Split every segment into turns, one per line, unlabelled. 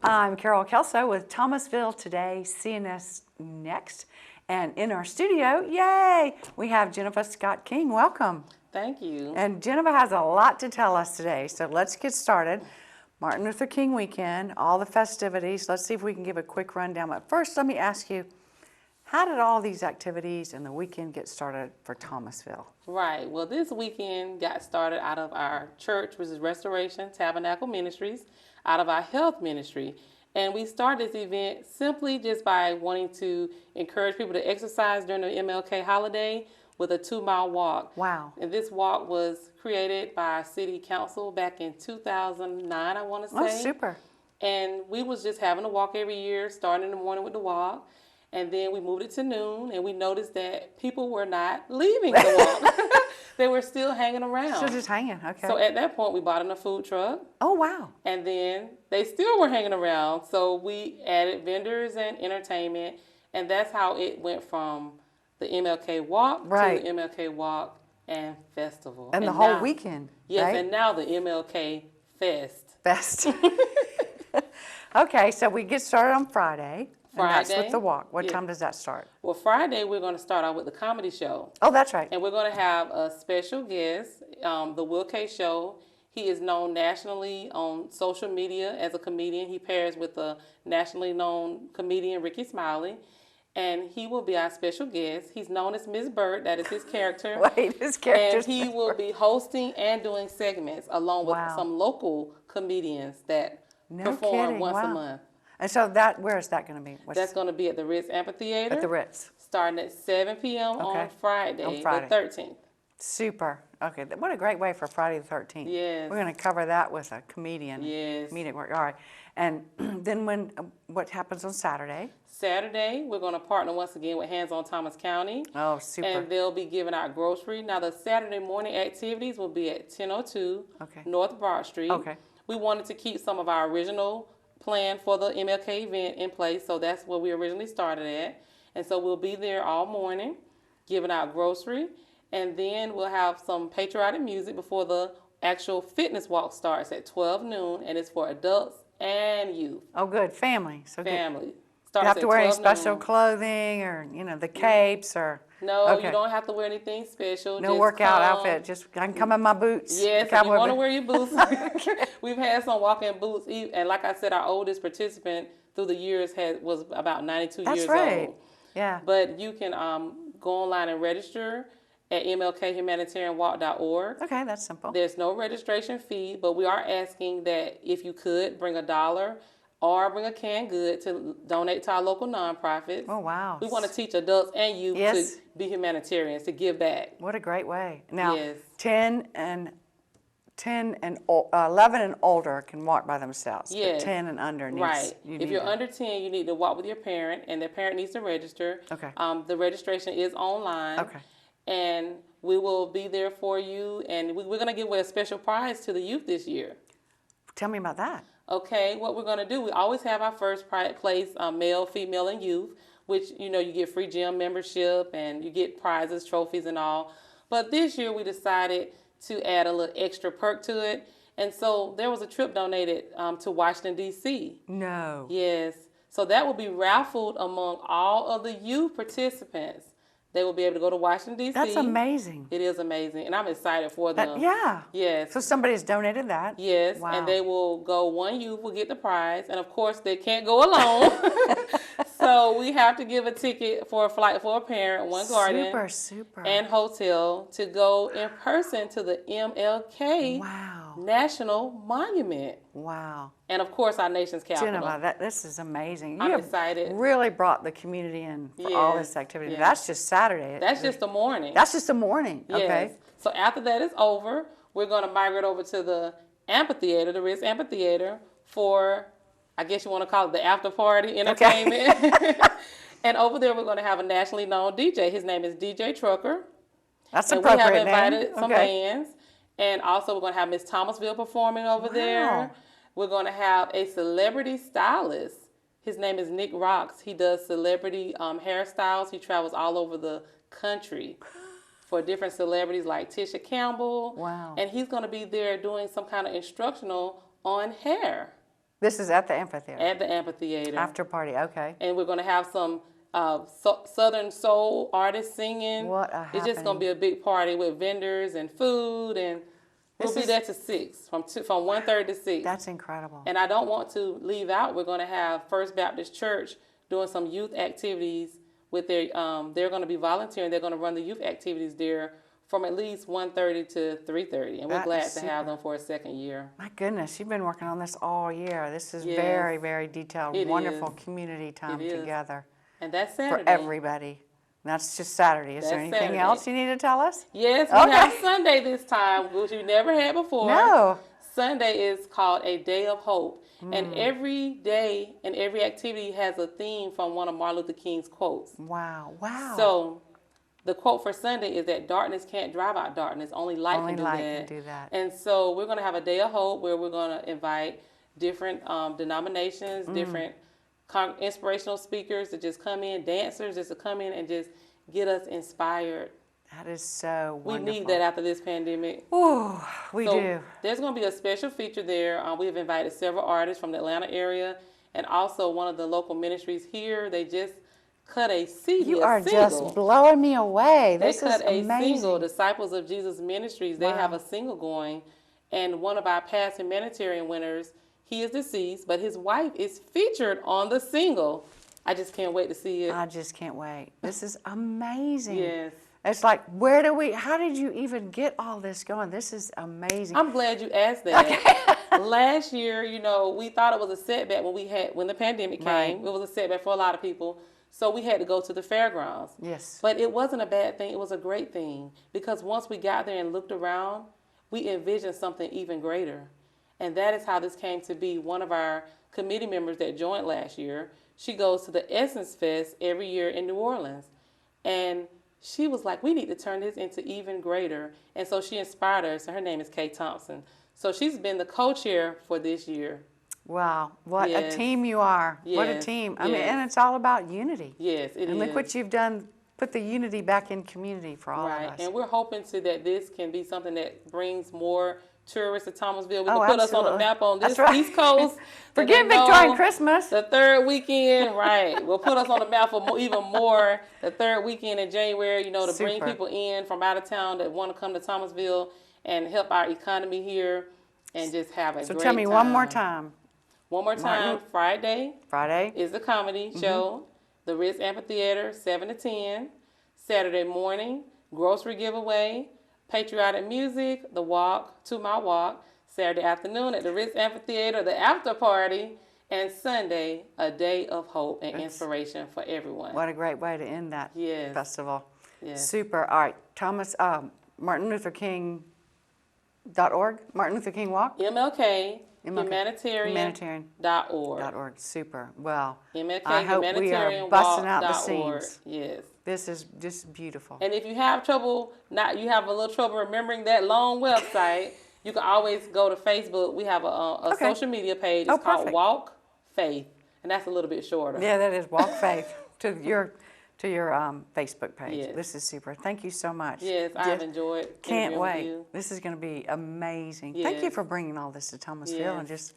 I'm Carol Kelso with Thomasville Today, CNS Next. And in our studio, yay, we have Geneva Scott-King. Welcome.
Thank you.
And Geneva has a lot to tell us today, so let's get started. Martin Luther King weekend, all the festivities. Let's see if we can give a quick rundown. But first, let me ask you, how did all these activities and the weekend get started for Thomasville?
Right. Well, this weekend got started out of our church, which is Restoration Tabernacle Ministries, out of our health ministry. And we started this event simply just by wanting to encourage people to exercise during the MLK holiday with a 2-mile walk.
Wow.
And this walk was created by City Council back in 2009, I want to say.
Oh, super.
And we was just having a walk every year, starting in the morning with the walk. And then we moved it to noon, and we noticed that people were not leaving the walk. They were still hanging around.
Still just hanging, okay.
So at that point, we bought in a food truck.
Oh, wow.
And then they still were hanging around. So we added vendors and entertainment. And that's how it went from the MLK Walk
Right.
to the MLK Walk and Festival.
And the whole weekend,
Yes,
right?
and now the MLK Fest.
Fest. Okay, so we get started on Friday. And that's with the walk. What time does that start?
Well, Friday, we're going to start out with the comedy show.
Oh, that's right.
And we're going to have a special guest, the MLK Show. He is known nationally on social media as a comedian. He pairs with a nationally known comedian, Ricky Smiley. And he will be our special guest. He's known as Miss Bird. That is his character.
Wait, his character.
And he will be hosting and doing segments along with some local comedians that perform once a month.
And so where is that going to be?
That's going to be at the Ritz Amphitheater.
At the Ritz.
Starting at 7 p.m. on Friday, the 13th.
Super. Okay, what a great way for Friday the 13th.
Yes.
We're going to cover that with a comedian.
Yes.
Comedic work. All right. And then what happens on Saturday?
Saturday, we're going to partner once again with Hands on Thomas County.
Oh, super.
And they'll be giving out grocery. Now, the Saturday morning activities will be at 1002 North Broad Street.
Okay.
We wanted to keep some of our original plan for the MLK event in place, so that's where we originally started at. And so we'll be there all morning giving out grocery, and then we'll have some patriotic music before the actual fitness walk starts at 12 noon, and it's for adults and youth.
Oh, good. Family. So
Family.
You
Starts
have to
at
wear any
12
special
noon.
clothing or, the capes or...
No, you don't have to wear anything special.
No
just
workout
come.
outfit. Just I can come in my boots.
Yes, if you want to wear your boots. We've had some walk-in boots, and like I said, our oldest participant through the years was about 92 years old.
That's right. Yeah.
But you can go online and register at mlkhumanitarianwalk.org.
Okay, that's simple.
There's no registration fee, but we are asking that if you could bring $1 or bring a canned good to donate to our local nonprofits.
Oh, wow.
We want to teach adults and youth to be humanitarians, to give back.
What a great way. Now,
Yes.
11 and older can walk by themselves.
Yes.
But 10 and under needs.
Right. If you're under 10, you need to walk with your parent, and the parent needs to register.
Okay.
The registration is online.
Okay.
And we will be there for you, and we're going to give away a special prize to the youth this year.
Tell me about that.
Okay, what we're going to do, we always have our first place, male, female, and youth, which, you get free gym membership and you get prizes, trophies, and all. But this year we decided to add a little extra perk to it. And so there was a trip donated to Washington, D.C.
No.
Yes. So that will be raffled among all of the youth participants. They will be able to go to Washington, D.C.
That's amazing.
It is amazing. And I'm excited for them.
Yeah.
Yes.
So somebody's donated that.
Yes.
Wow.
And they will go, one youth will get the prize. And, of course, they can't go alone. So we have to give a ticket for a flight for a parent, one guardian.
Super.
And hotel to go in person to the MLK National Monument.
Wow.
And, of course, our nation's capital.
Geneva, this is amazing.
I'm excited.
Really brought the community in for all this activity.
Yes.
That's just Saturday.
That's just the morning.
That's just the morning.
Yes.
Okay.
So after that is over, we're going to migrate over to the amphitheater, the Ritz Amphitheater, for, I guess you want to call it the after party entertainment. Okay. And over there, we're going to have a nationally known DJ. His name is DJ Trucker.
That's appropriate name.
We have invited some bands. And also, we're going to have Miss Thomasville performing over there. We're going to have a celebrity stylist. His name is Nick Rocks. He does celebrity hairstyles. He travels all over the country for different celebrities like Tisha Campbell.
Wow.
And he's going to be there doing some kind of instructional on hair.
This is at the amphitheater.
At the amphitheater.
After party, okay.
And we're going to have some Southern soul artists singing.
What a
It's just going to be a big party with vendors and food, and we'll be there to 6, from 1:30 to 6.
That's incredible.
And I don't want to leave out, we're going to have First Baptist Church doing some youth activities with their, they're going to be volunteering. They're going to run the youth activities there from at least 1:30 to 3:30. And we're glad to have them for a second year.
My goodness, you've been working on this all year. This is
Yes.
very, very detailed,
It
wonderful
is.
community time
It is.
together
And that's Saturday.
for everybody. That's just Saturday. Is there
That's
anything
Saturday.
else you need to tell us?
Yes, we have Sunday this time, which we never had before.
No.
Sunday is called a Day of Hope. And every day and every activity has a theme from one of Martin Luther King's quotes.
Wow, wow.
So the quote for Sunday is that darkness can't drive out darkness, only light
Only
can do
light
that.
can do that.
And so we're going to have a Day of Hope where we're going to invite different denominations, different inspirational speakers to just come in, dancers just to come in and just get us inspired.
That is so
We
wonderful.
need that after this pandemic.
Ooh, we
So
do.
there's going to be a special feature there. We have invited several artists from the Atlanta area and also one of the local ministries here. They just cut a CD,
You
a
are
single.
just blowing me away.
They
This is
cut a
amazing.
single, Disciples of Jesus Ministries. They have a single going. And one of our past humanitarian winners, he is deceased, but his wife is featured on the single. I just can't wait to see it.
I just can't wait. This is amazing.
Yes.
It's like, how did you even get all this going? This is amazing.
I'm glad you asked that. Last year, we thought it was a setback when the pandemic came.
Right.
It was a setback for a lot of people. So we had to go to the fairgrounds.
Yes.
But it wasn't a bad thing. It was a great thing. Because once we got there and looked around, we envisioned something even greater. And that is how this came to be. One of our committee members that joined last year, she goes to the Essence Fest every year in New Orleans. And she was like, we need to turn this into even greater. And so she inspired us. Her name is Kay Thompson. So she's been the co-chair for this year.
Wow, what
Yes.
a team you are. What a
Yes.
team. I mean,
Yes.
and it's all about unity.
Yes, it is.
And look what you've done, put the unity back in community for all
Right.
of us.
And we're hoping that this can be something that brings more tourists to Thomasville. We
Oh,
can put us on the
absolutely.
map on this
That's right.
East Coast.
Forget
and they know
Victorian Christmas.
The third weekend, right. We'll put us on the map for even more the third weekend in January, to bring
Super.
people in from out of town that want to come to Thomasville and help our economy here and just have a great time.
So tell me one more time.
One more time, Friday
Friday.
is the comedy show, the Ritz Amphitheater, 7 to 10. Saturday morning, grocery giveaway, patriotic music, the walk, 2 Mile Walk. Saturday afternoon at the Ritz Amphitheater, the after party. And Sunday, a day of hope and inspiration for everyone.
What a great way to end that
Yes.
festival.
Yes.
Super. All right, Martin Luther King .org, Martin Luther King Walk.
MLK,
Humanitarian.
humanitarian.org.
Super. Well,
MLK,
I hope we are busting out the
humanitarianwalk.org.
seams.
Yes.
This is just beautiful.
And if you have trouble, you have a little trouble remembering that long website, you can always go to Facebook. We have a social media page. It's called
perfect.
Walk Faith, and that's a little bit shorter.
Yeah, that is Walk Faith to your Facebook page.
Yes.
This is super. Thank you so much.
Yes, I've enjoyed
Can't
interviewing
wait.
with you.
This is going to be amazing. Thank you
Yes.
for bringing all this to Thomasville
Yes.
and just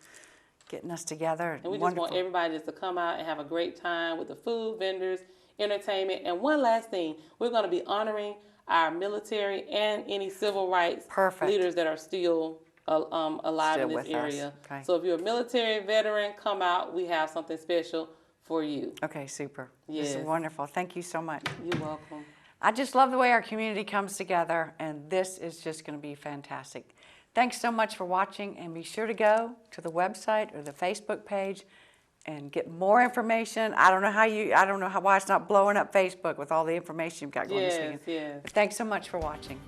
getting us together.
And we just
Wonderful.
want everybody just to come out and have a great time with the food, vendors, entertainment. And one last thing, we're going to be honoring our military and any civil rights
Perfect.
leaders that are still alive
Still
in this
with us.
area.
Okay.
So if you're a military veteran, come out. We have something special for you.
Okay, super. This
Yes.
is wonderful. Thank you so much.
You're welcome.
I just love the way our community comes together, and this is just going to be fantastic. Thanks so much for watching, and be sure to go to the website or the Facebook page and get more information. I don't know why it's not blowing up Facebook with all the information you've got going this
Yes,
weekend.
yes.
But thanks so much for watching.